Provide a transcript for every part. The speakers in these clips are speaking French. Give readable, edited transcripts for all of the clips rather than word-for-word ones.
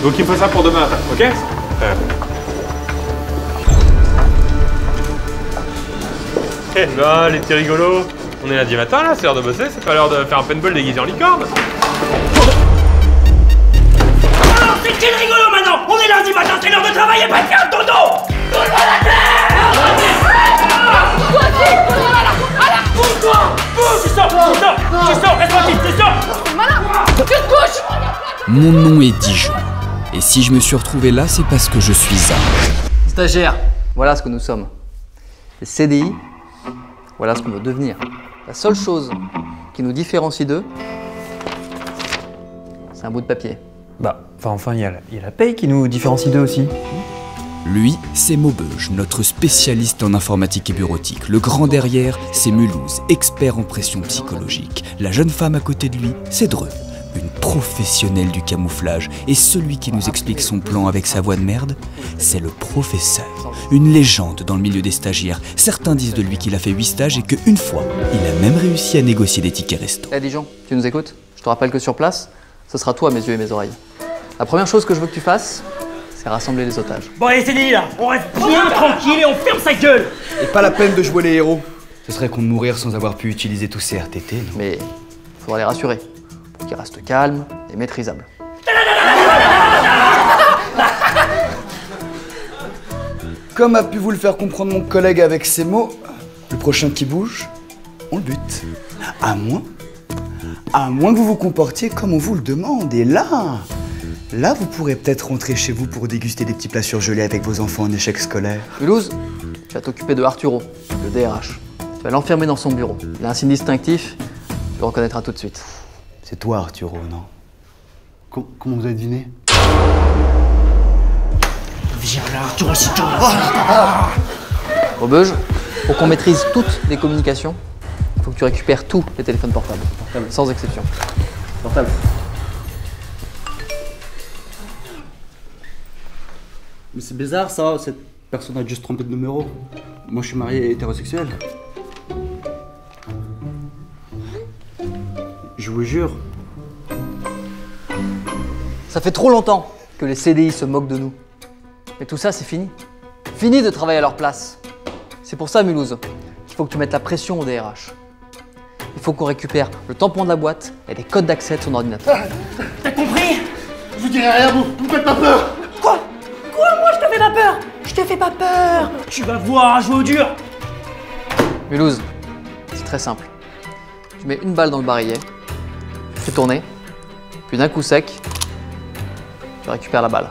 faut qu'il me fasse ça pour demain matin, ok? Eh ben, les petits rigolos, on est lundi matin là, c'est l'heure de bosser, c'est pas l'heure de faire un paintball déguisé en licorne. Alors c'est qui le rigolo maintenant? On est lundi matin, c'est l'heure de travailler, pas de faire le dodo! Tout le monde à terre! Bouge-toi! Bouge! Tu sors, reste tranquille, tu sors! Mon nom est Dijon. Et si je me suis retrouvé là, c'est parce que je suis un Stagiaire, voilà ce que nous sommes. Les CDI, voilà ce qu'on veut devenir. La seule chose qui nous différencie d'eux, c'est un bout de papier. Bah, enfin, il y a la paye qui nous différencie d'eux aussi. Lui, c'est Maubeuge, notre spécialiste en informatique et bureautique. Le grand derrière, c'est Mulhouse, expert en pression psychologique. La jeune femme à côté de lui, c'est Dreux, une professionnelle du camouflage. Et celui qui nous explique son plan avec sa voix de merde, c'est le professeur. Une légende dans le milieu des stagiaires. Certains disent de lui qu'il a fait 8 stages et qu'une fois, il a même réussi à négocier des tickets resto. Eh Dijon, tu nous écoutes? Je te rappelle que sur place, ce sera toi mes yeux et mes oreilles. La première chose que je veux que tu fasses, c'est rassembler les otages. Bon allez CDI là, on reste bien tranquille et on ferme sa gueule! Et pas la peine de jouer les héros. Ce serait con de mourir sans avoir pu utiliser tous ces RTT, non? Mais faudra les rassurer, pour qu'ils restent calmes et maîtrisables. Comme a pu vous le faire comprendre mon collègue avec ces mots, le prochain qui bouge, on le bute. À moins que vous vous comportiez comme on vous le demande. Et là, vous pourrez peut-être rentrer chez vous pour déguster des petits plats surgelés avec vos enfants en échec scolaire. Mulhouse, tu vas t'occuper de Arturo, le DRH. Tu vas l'enfermer dans son bureau. Il a un signe distinctif, tu le reconnaîtras tout de suite. C'est toi, Arturo, non? Comment vous avez deviné? Viens là, Arturo, si tu veux. Maubeuge, pour qu'on maîtrise toutes les communications, il faut que tu récupères tous les téléphones portables. Sans exception. Portable. Mais c'est bizarre ça, cette personne a juste trompé de numéro. Moi je suis marié et hétérosexuel. Je vous jure. Ça fait trop longtemps que les CDI se moquent de nous. Mais tout ça, c'est fini. Fini de travailler à leur place. C'est pour ça, Mulhouse, qu'il faut que tu mettes la pression au DRH. Il faut qu'on récupère le tampon de la boîte et les codes d'accès de son ordinateur. T'as compris? Je vous dirai rien, vous me faites pas peur. Quoi? Moi je te fais pas peur? Je te fais pas peur! Tu vas voir à jouer au dur! Mulhouse, c'est très simple. Tu mets une balle dans le barillet, tu fais tourner, puis d'un coup sec, tu récupères la balle.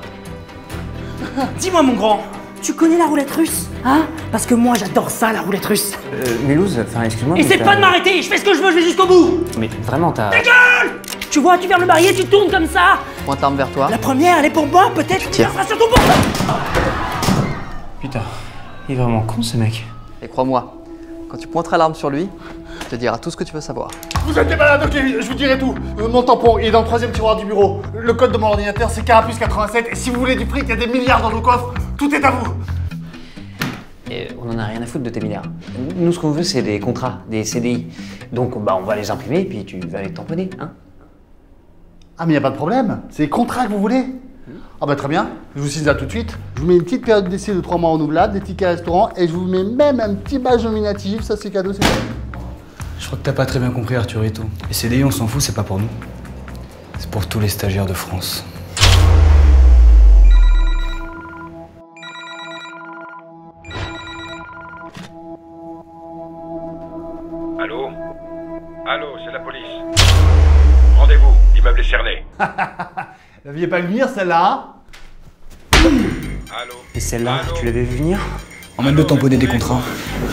Dis-moi mon grand, tu connais la roulette russe? Hein? Parce que moi j'adore ça, la roulette russe! Mulhouse, enfin, excuse-moi. Essaie pas de m'arrêter, je fais ce que je veux, je vais jusqu'au bout! Mais vraiment, t'as... Ta gueule! Tu vois, tu fermes le barillet, tu tournes comme ça! Pointe l'arme vers toi. La première, elle est pour moi, peut-être tu la sur ton bord! Putain, il est vraiment con ce mec. Et crois-moi, quand tu pointeras l'arme sur lui, il te dira tout ce que tu veux savoir. Vous êtes des malades, ok, je vous dirai tout. Mon tampon est dans le 3e tiroir du bureau. Le code de mon ordinateur c'est Carapuce87 et si vous voulez du fric, il y a des milliards dans nos coffres. Tout est à vous. Et on en a rien à foutre de tes milliards. Nous, ce qu'on veut, c'est des contrats, des CDI. Donc, bah, on va les imprimer et puis tu vas les tamponner, hein. Ah mais y a pas de problème, c'est les contrats que vous voulez. Ah bah très bien, je vous signe ça tout de suite. Je vous mets une petite période d'essai de 3 mois renouvelable, des tickets restaurant et je vous mets même un petit badge nominatif, ça c'est cadeau, c'est bon. Je crois que t'as pas très bien compris, Arturito. Les CDI, on s'en fout, c'est pas pour nous. C'est pour tous les stagiaires de France. Allô? Allô, c'est la police. Rendez-vous, l'immeuble est cerné. Vous l'aviez pas vu venir celle-là, hein? Allô? Et celle-là, Allô? tu l'avais vu venir? Emmène de tamponner des contrats.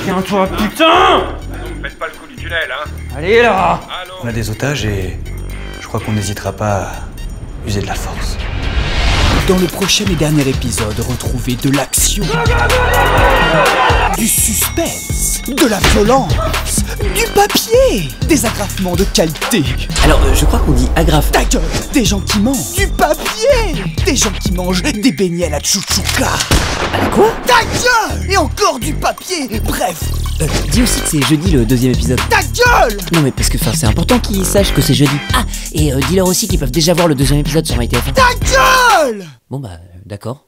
Tiens-toi, putain! Faites pas le coup du tunnel, hein? Allez là! Allô? On a des otages et je crois qu'on n'hésitera pas à user de la force. Dans le prochain et dernier épisode, retrouvez de l'action, du suspense, de la violence, du papier, des agrafements de qualité. Alors, je crois qu'on dit agrafe. Ta gueule, des gens qui mangent du papier, des gens qui mangent des beignets à la chouchouka. Quoi? Ta gueule, et encore du papier. Bref, Dis aussi que c'est jeudi le 2e épisode. ta gueule. Non mais parce que c'est important qu'ils sachent que c'est jeudi. Ah, Et dis-leur aussi qu'ils peuvent déjà voir le 2e épisode sur MyTF1. Ta gueule! Bon bah, d'accord.